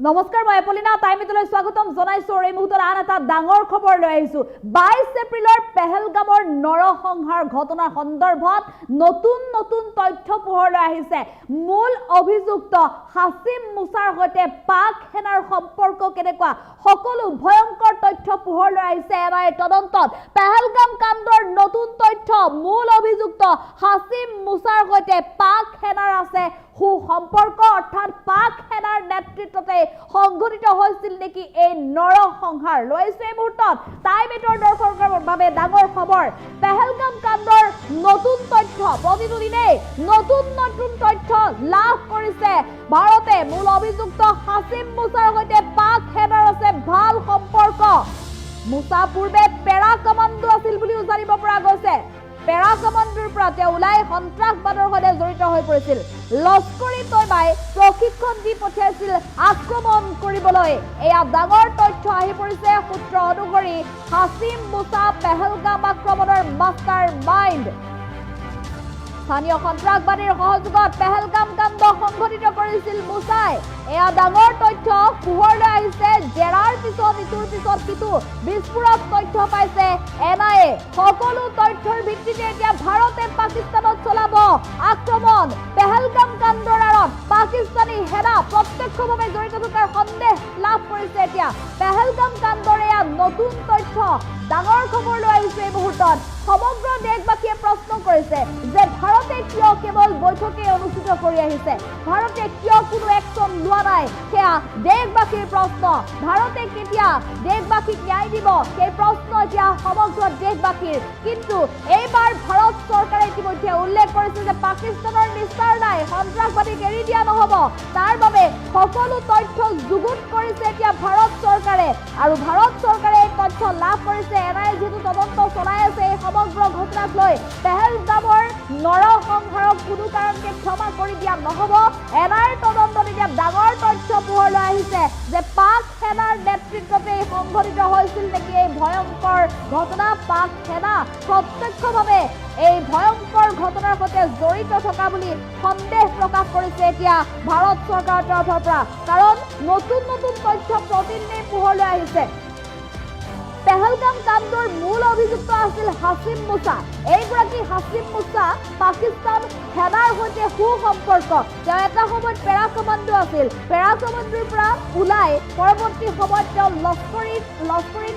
নমস্কাৰ মই এপলিনা টাইমিটলৈ স্বাগতম জনাইছো এই মুহূৰ্তত আন এটা ডাঙৰ খবৰ লৈ আহিছো 22 এপ্ৰিলৰ পেহেলগামৰ নৰসংহাৰ ঘটনাৰ সন্দৰ্ভত নতুন তথ্য পোহৰলৈ আহিছে মূল অভিযুক্ত হাসিম মুছাৰ সৈতে পাক সেনাৰ সম্পৰ্ক কেনেকুৱা সকলো ভয়ংকৰ তথ্য পোহৰলৈ আহিছে এনআইএ তদন্তত পেহেলগাম কাণ্ডৰ নতুন তথ্য মূল অভিযুক্ত হাসিম মুছাৰ সৈতে পাক সেনাৰ আছে সম্পৰ্ক অৰ্থাৎ পাক সেনাৰ নেতৃত্বতে সংঘটিত হৈছিল নেকি এই নৰসংহাৰ লৈছে এই মুহূৰ্তত টাইমিটৰ দৰ্শকৰ বাবে ডাঙৰ খবৰ পেহেলগাম কাণ্ডৰ নতুন তথ্য প্ৰতিদিনে নতুন তথ্য লাভ কৰিছে ভাৰতে মূল অভিযুক্ত হাসিম মুছাৰ সৈতে পাক সেনাৰ আছে ভাল সম্পৰ্ক মুছা পূৰ্বে পেৰা কমাণ্ডো আছিল বুলিও জানিব পৰা গৈছে পেৰা কমাণ্ডোৰ পৰা তেওঁ ওলাই সন্ত্ৰাসবাদৰ সৈতে জড়িত হৈ পৰিছিল লস্কৰী তৈবাই প্ৰশিক্ষণ দি পঠিয়াইছিল আক্ৰমণ কৰিবলৈ এয়া ডাঙৰ তথ্য আহি পৰিছে সূত্ৰ অনুসৰি হাসিম মুছা পেহেলগাম আক্ৰমণৰ মাষ্টাৰ মাইণ্ড স্থানীয় সন্ত্ৰাসবাদীৰ সহযোগত পেহেলগাম কাণ্ড সংঘটিত কৰিছিল মুছাই এয়া ডাঙৰ তথ্য পোহৰলৈ আহিছে জেৰাৰ পিছত ইটোৰ পিছত সিটো বিস্ফোৰক তথ্য পাইছে এনআইএ সকলো তথ্যৰ ভিত্তিতে এতিয়া ভাৰতে পাকিস্তানত চলাব আক্ৰমণ পেহেলগাম কাণ্ডৰ আঁৰত পাকিস্তানী সেনা প্ৰত্যক্ষভাৱে জড়িত থকাৰ সন্দেহ লাভ কৰিছে এতিয়া পেহেলগাম কাণ্ডৰ এয়া নতুন তথ্য ডাঙৰ খবৰ লৈ আহিছে এই মুহূৰ্তত সমগ্ৰ দেশবাসীয়ে প্ৰশ্ন কৰিছে যে ভাৰতে কিয় কেৱল বৈঠকে অনুষ্ঠিত কৰি আহিছে ভাৰতে কিয় কোনো একশন লোৱা নাই সেয়া দেশবাসীৰ প্ৰশ্ন ভাৰতে কেতিয়া দেশবাসীক ন্যায় দিব সেই প্ৰশ্ন এতিয়া সমগ্ৰ দেশবাসীৰ কিন্তু এইবাৰ ভাৰত চৰকাৰে ইতিমধ্যে উল্লেখ কৰিছে যে পাকিস্তানৰ নিস্তাৰ নাই সন্ত্ৰাসবাদীক এৰি দিয়া নহব তাৰ বাবে সকলো তথ্য যুগুত কৰিছে এতিয়া ভাৰত চৰকাৰে আৰু ভাৰত চৰকাৰে এই তথ্য লাভ কৰিছে এনআইএ যেহেতু তদন্ত চলাই আছে এই সমগ্ৰ ঘটনাক লৈ পেহেলগামৰ নৰসংহাৰক কোনো কাৰণতে ক্ষমা কৰি দিয়া নহব এনআইএৰ তদন্তত এতিয়া ডাঙৰ তথ্য পোহৰলৈ আহিছে যে পাক সেনাৰ নেতৃত্বতে সংঘটিত হৈছিল নেকি এই ভয়ংকৰ ঘটনা পাক সেনা প্ৰত্যক্ষভাৱে এই ভয়ংকৰ ঘটনাৰ সৈতে জড়িত থকা বুলি সন্দেহ প্ৰকাশ কৰিছে এতিয়া ভাৰত চৰকাৰৰ তৰফৰ পৰা কাৰণ নতুন তথ্য প্ৰতিদিনে পোহৰলৈ আহিছে পেহেলগাম কাণ্ডৰ মূল অভিযুক্ত আছিল হাসিম মুছা এইগৰাকী হাসিম মুছা পাকিস্তান সেনাৰ সৈতে সুসম্পৰ্ক তেওঁ এটা সময়ত পেৰা কমাণ্ডো আছিল পেৰা কমাণ্ডোৰ পৰা ওলাই পৰৱৰ্তী সময়ত তেওঁ লস্কৰী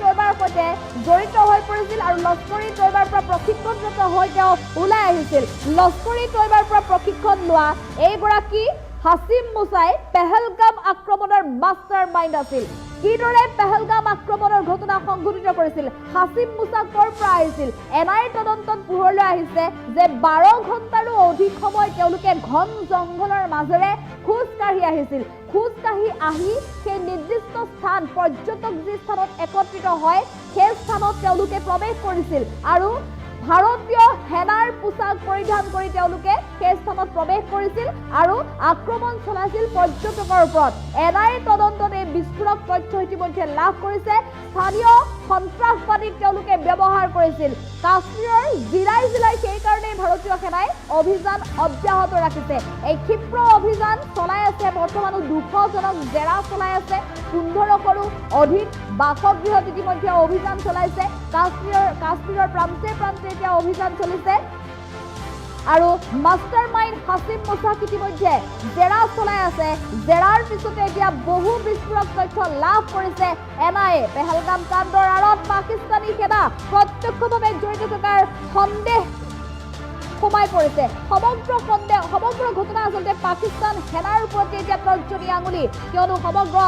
তৈবাৰ সৈতে জড়িত হৈ পৰিছিল আৰু লস্কৰী তৈবাৰ পৰা প্ৰশিক্ষণৰত হৈ তেওঁ ওলাই আহিছিল লস্কৰী তৈবাৰ পৰা প্ৰশিক্ষণ লোৱা এইগৰাকী হাসিম মুছাই পেহেলগাম আক্ৰমণৰ মাষ্টাৰ মাইণ্ড আছিল কিদৰে পেহেলগাম আক্ৰমণৰ ঘটনা সংঘটিত কৰিছিল হাসিম মুছা কৰ পৰা আহিছিল এনআইএৰ তদন্তত পোহৰলৈ আহিছে যে 12 ঘণ্টাৰো অধিক সময় তেওঁলোকে ঘন জংঘলৰ মাজেৰে খোজকাঢ়ি আহিছিল খোজকাঢ়ি আহি সেই নিৰ্দিষ্ট স্থান পৰ্যটক যি স্থানত একত্ৰিত হয় সেই স্থানত তেওঁলোকে প্ৰৱেশ কৰিছিল আৰু ভাৰতীয় সেনাৰ পোছাক পৰিধান কৰি তেওঁলোকে সেই স্থানত প্ৰৱেশ কৰিছিল আৰু আক্ৰমণ চলাইছিল পৰ্যটকৰ ওপৰত এনআইএৰ তদন্তত এই বিস্ফোৰক তথ্য ইতিমধ্যে লাভ কৰিছে স্থানীয় সন্ত্ৰাসবাদীক তেওঁলোকে ব্যৱহাৰ কৰিছিল কাশ্মীৰৰ জিলাই সেইকাৰণে ভাৰতীয় সেনাই অভিযান অব্যাহত ৰাখিছে এই ক্ষিপ্ৰ অভিযান চলাই আছে বৰ্তমানো 200 জনক জেৰা চলাই আছে 1500ৰো অধিক বাসগৃহত ইতিমধ্যে অভিযান চলাইছে কাশ্মীৰৰ প্ৰান্তে এতিয়া অভিযান চলিছে আৰু মাষ্টাৰ মাইণ্ড হাসিম মুছাক ইতিমধ্যে জেৰা চলাই আছে জেৰাৰ পিছতে এতিয়া বহু বিস্ফোৰক তথ্য লাভ কৰিছে এনআইএ পেহেলগাম কাণ্ডৰ আঁৰত পাকিস্তানী সেনা প্ৰত্যক্ষভাৱে জড়িত থকাৰ সন্দেহ সোমাই পৰিছে সমগ্ৰ ঘটনা আচলতে পাকিস্তান সেনাৰ ওপৰত এতিয়া তৰ্জনী আঙুলি কিয়নো সমগ্ৰ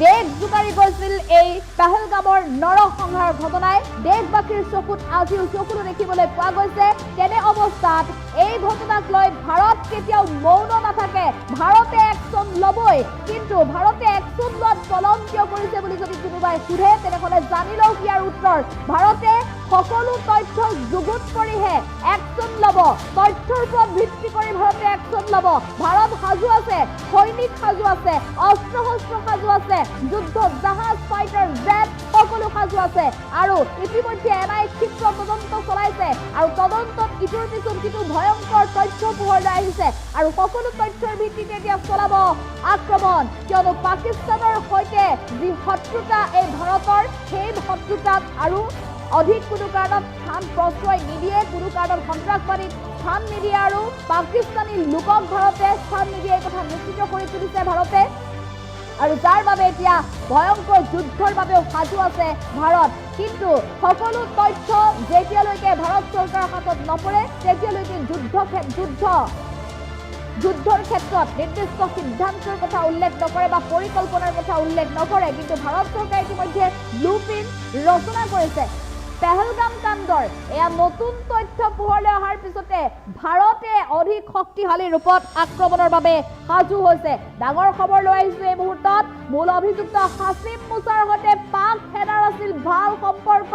দেশ জোকাৰি গৈছিল এই পেহেলগামৰ নৰসংহাৰ ঘটনাই দেশবাসীৰ চকুত আজিও চকুলো দেখিবলৈ পোৱা গৈছে তেনে অৱস্থাত এই ঘটনাক লৈ ভাৰত কেতিয়াও মৌন নাথাকে ভাৰতে একশন ল'বই কিন্তু ভাৰতে একশন লোৱাত পলম কিয় কৰিছে বুলি যদি কোনোবাই সোধে তেনেহ'লে জানি লওক ইয়াৰ উত্তৰ ভাৰতে সকলো তথ্য যুগুত কৰিহে একশন ল'ব তথ্যৰ ওপৰত ভিত্তি কৰি ভাৰতে একশন ল'ব ভাৰত সাজু আছে সৈনিক সাজু আছে অস্ত্ৰ সাজু আছে যুদ্ধ জাহাজ ফাইটাৰ জেট সকলো সাজু আছে আৰু ইতিমধ্যে এনআইএ ক্ষিপ্ৰ তদন্ত চলাইছে আৰু তদন্তত ইটোৰ পিছত সিটো ভয়ংকৰ তথ্য পোহৰলৈ আহিছে আৰু সকলো তথ্যৰ ভিত্তিতে এতিয়া চলাব আক্ৰমণ কিয়নো পাকিস্তানৰ সৈতে যি শত্ৰুতা এই ভাৰতৰ সেই শত্ৰুতাত আৰু অধিক কোনো কাৰণত স্থান প্ৰশ্ৰয় নিদিয়ে কোনো কাৰণত সন্ত্ৰাসবাদীক স্থান নিদিয়ে আৰু পাকিস্তানী লোকক ভাৰতে স্থান নিদিয়ে এই কথা নিশ্চিত কৰি তুলিছে ভাৰতে আৰু যাৰ বাবে এতিয়া ভয়ংকৰ যুদ্ধৰ বাবেও সাজু আছে ভাৰত কিন্তু সকলো তথ্য যেতিয়ালৈকে ভাৰত চৰকাৰৰ হাতত নপৰে তেতিয়ালৈকে যুদ্ধৰ ক্ষেত্ৰত নিৰ্দিষ্ট সিদ্ধান্তৰ কথা উল্লেখ নকৰে বা পৰিকল্পনাৰ কথা উল্লেখ নকৰে কিন্তু ভাৰত চৰকাৰে ইতিমধ্যে ব্লুপ্ৰিণ্ট ৰচনা কৰিছে পেহেলগাম কাণ্ডৰ এয়া নতুন তথ্য পোহৰলৈ অহাৰ পিছতে ভাৰতে অধিক শক্তিশালী ৰূপত আক্ৰমণৰ বাবে সাজু হৈছে ডাঙৰ খবৰ লৈ আহিছো এই মুহূৰ্তত মূল অভিযুক্ত হাছিম মুছাৰ সৈতে পাক সেনাৰ আছিল ভাল সম্পৰ্ক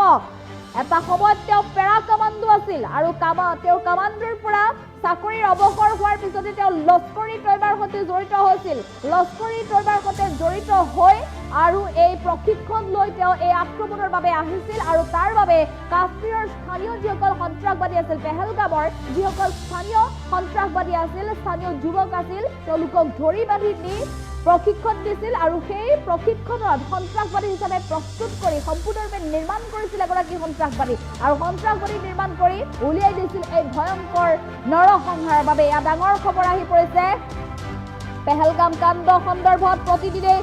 এটা সময়ত তেওঁ পেৰা কামাণ্ডো আছিল আৰু তেওঁৰ কামাণ্ডোৰ পৰা চাকৰিৰ অৱসৰ হোৱাৰ পিছতে তেওঁ লস্কৰী তৈবাৰ সৈতে জড়িত হৈছিল লস্কৰী তৈবাৰ সৈতে জড়িত হৈ আৰু এই প্ৰশিক্ষণ লৈ তেওঁ এই আক্ৰমণৰ বাবে আহিছিল আৰু তাৰ বাবে কাশ্মীৰৰ স্থানীয় যিসকল সন্ত্ৰাসবাদী আছিল পেহেলগামৰ যিসকল স্থানীয় সন্ত্ৰাসবাদী আছিল স্থানীয় যুৱক আছিল তেওঁলোকক ধৰি বান্ধি নি প্ৰশিক্ষণ দিছিল আৰু সেই প্ৰশিক্ষণত সন্ত্ৰাসবাদী হিচাপে প্ৰস্তুত কৰি সম্পূৰ্ণৰূপে নিৰ্মাণ কৰিছিল এগৰাকী সন্ত্ৰাসবাদী আৰু সন্ত্ৰাসবাদী নিৰ্মাণ কৰি উলিয়াই দিছিল এই ভয়ংকৰ নৰসংহাৰৰ বাবে এয়া ডাঙৰ খবৰ আহি পৰিছে পেহেলগাম কাণ্ড সন্দৰ্ভত প্ৰতিদিনে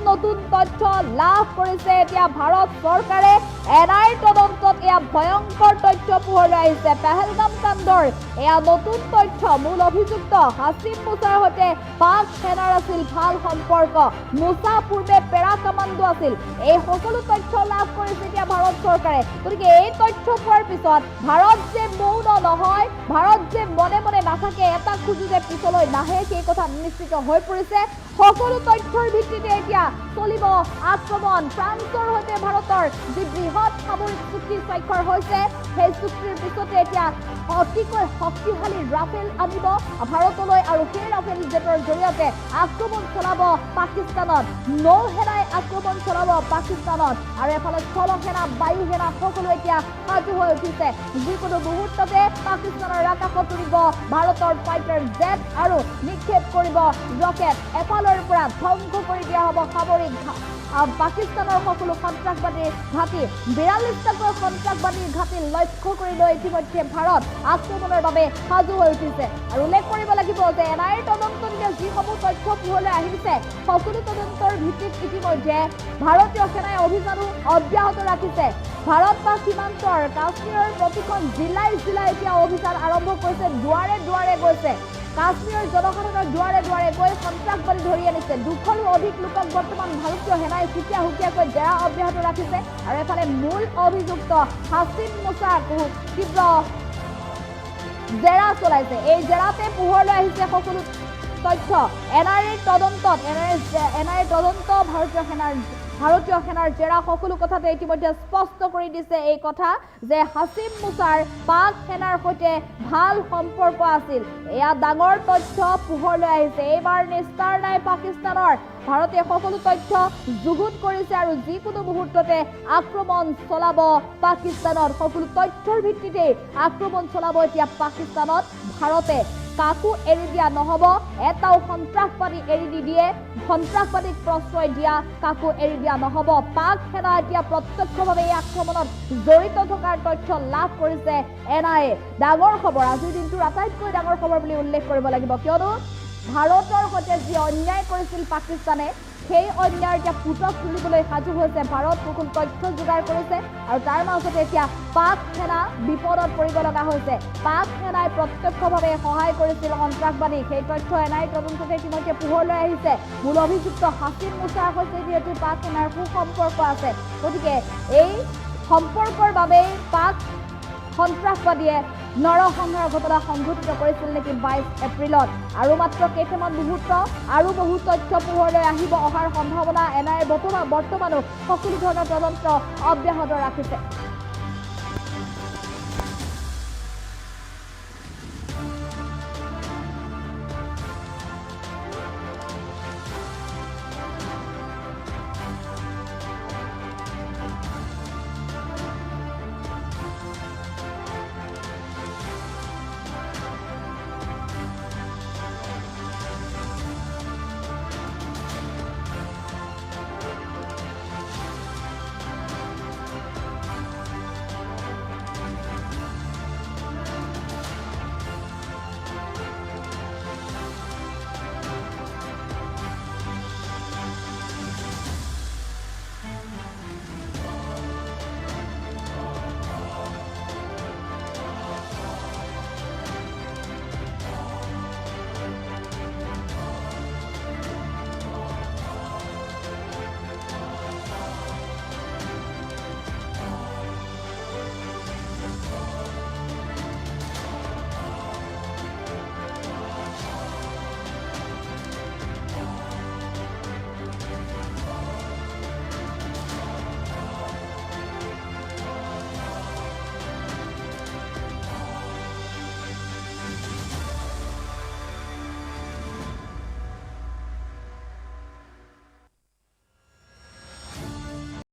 নতুন তথ্য লাভ কৰিছে এতিয়া ভাৰত চৰকাৰে এনআইৰ তদন্তত এয়া ভয়ংকৰ তথ্য পোহৰলৈ আহিছে পেহেলগাম কাণ্ডৰ এয়া নতুন তথ্য মূল অভিযুক্ত হাছিম মুছাৰ সৈতে পাক সেনাৰ আছিল ভাল সম্পৰ্ক মুছা পূৰ্বে পেৰা কামাণ্ডো আছিল এই সকলো তথ্য লাভ কৰিছে এতিয়া ভাৰত চৰকাৰে গতিকে এই তথ্য পোৱাৰ পিছত ভাৰত যে মৌন নহয় ভাৰত যে মনে মনে নাথাকে এটা খোজো যে পিছলৈ নাহে সেই কথা নিশ্চিত হৈ পৰিছে সকলো তথ্যৰ ভিত্তিতে এতিয়া চলিব আক্ৰমণ ফ্ৰান্সৰ সৈতে ভাৰতৰ যি বৃহৎ সামৰিক চুক্তি স্বাক্ষৰ হৈছে সেই চুক্তিৰ পিছতে এতিয়া অতিকৈ শক্তিশালী ৰাফেল আনিব ভাৰতলৈ আৰু সেই ৰাফেল জেটৰ জৰিয়তে আক্ৰমণ চলাব পাকিস্তানত নৌসেনাই আক্ৰমণ চলাব পাকিস্তানত আৰু এফালে স্থলসেনা বায়ুসেনা সকলো এতিয়া সাজু হৈ উঠিছে যিকোনো মুহূৰ্ততে পাকিস্তানৰ আকাশত উৰিব ভাৰতৰ ফাইটাৰ জেট আৰু নিক্ষেপ কৰিব ৰকেট এফালৰ পৰা ধ্বংস কৰি দিয়া হ'ব সামৰিক পাকিস্তানৰ সকলো সন্ত্ৰাসবাদীৰ ঘাটি ৪২টাকৈ সন্ত্ৰাসবাদীৰ ঘাটি লক্ষ্য কৰি লৈ ইতিমধ্যে ভাৰত আক্ৰমণৰ বাবে সাজু হৈ উঠিছে আৰু উল্লেখ কৰিব লাগিব যে এনআইৰ তদন্তত যিসমূহ তথ্য পোহৰলৈ আহিছে সকলো তদন্তৰ ভিত্তিত ইতিমধ্যে ভাৰতীয় সেনাই অভিযানো অব্যাহত ৰাখিছে ভাৰত বা সীমান্তৰ কাশ্মীৰৰ প্ৰতিখন জিলাই এতিয়া অভিযান আৰম্ভ কৰিছে দুৱাৰে গৈছে কাশ্মীৰৰ জনসাধাৰণৰ দুৱাৰে গৈ সন্ত্ৰাসবাদী ধৰি আনিছে ২০০ৰো অধিক লোকক বৰ্তমান ভাৰতীয় সেনাই হুকীয়াকৈ জেৰা অব্যাহত ৰাখিছে আৰু এফালে মূল অভিযুক্ত হাছিম মুছাক তীব্ৰ জেৰা চলাইছে এই জেৰাতে পোহৰলৈ আহিছে সকলো তথ্য এনআইৰ তদন্তত ভাৰতীয় সেনাৰ জেৰা সকলো কথাতে ইতিমধ্যে স্পষ্ট কৰি দিছে এই কথা যে হাছিম মুছাৰ পাক সেনাৰ সৈতে ভাল সম্পৰ্ক আছিল এয়া ডাঙৰ তথ্য পোহৰলৈ আহিছে এইবাৰ নিস্তাৰ নাই পাকিস্তানৰ ভাৰতে সকলো তথ্য যুগুত কৰিছে আৰু যিকোনো মুহূৰ্ততে আক্ৰমণ চলাব পাকিস্তানত সকলো তথ্যৰ ভিত্তিতে আক্ৰমণ চলাব এতিয়া পাকিস্তানত ভাৰতে কাকো এৰি দিয়া নহব এটাও সন্ত্ৰাসবাদী এৰি নিদিয়ে সন্ত্ৰাসবাদীক প্ৰশ্ৰয় দিয়া কাকো এৰি দিয়া নহব পাক সেনা এতিয়া প্ৰত্যক্ষভাৱে এই আক্ৰমণত জড়িত থকাৰ তথ্য লাভ কৰিছে এনআইএ ডাঙৰ খবৰ আজিৰ দিনটোৰ আটাইতকৈ ডাঙৰ খবৰ বুলি উল্লেখ কৰিব লাগিব কিয়নো ভাৰতৰ সৈতে যি অন্যায় কৰিছিল পাকিস্তানে সেই অন্যায় এতিয়া পুতক তুলিবলৈ সাজু হৈছে ভাৰত নতুন তথ্য যোগাৰ কৰিছে আৰু তাৰ মাজতে এতিয়া পাক সেনা বিপদত পৰিব লগা হৈছে পাক সেনাই প্ৰত্যক্ষভাৱে সহায় কৰিছিল সন্ত্ৰাসবাদীক সেই তথ্য এনআইৰ তদন্ততে ইতিমধ্যে পোহৰলৈ আহিছে মূল অভিযুক্ত হাছিম মুছাৰ সৈতে যিহেতু পাক সেনাৰ সুসম্পৰ্ক আছে গতিকে এই সম্পৰ্কৰ বাবেই পাক সন্ত্ৰাসবাদীয়ে নৰসংহাৰৰ ঘটনা সংঘটিত কৰিছিল নেকি ২২ এপ্ৰিলত আৰু মাত্ৰ কেইটামান মুহূৰ্ত আৰু বহু তথ্য পোহৰলৈ আহিব অহাৰ সম্ভাৱনা এনআইৰ বৰ্তমানো সকলো ধৰণৰ তদন্ত অব্যাহত ৰাখিছে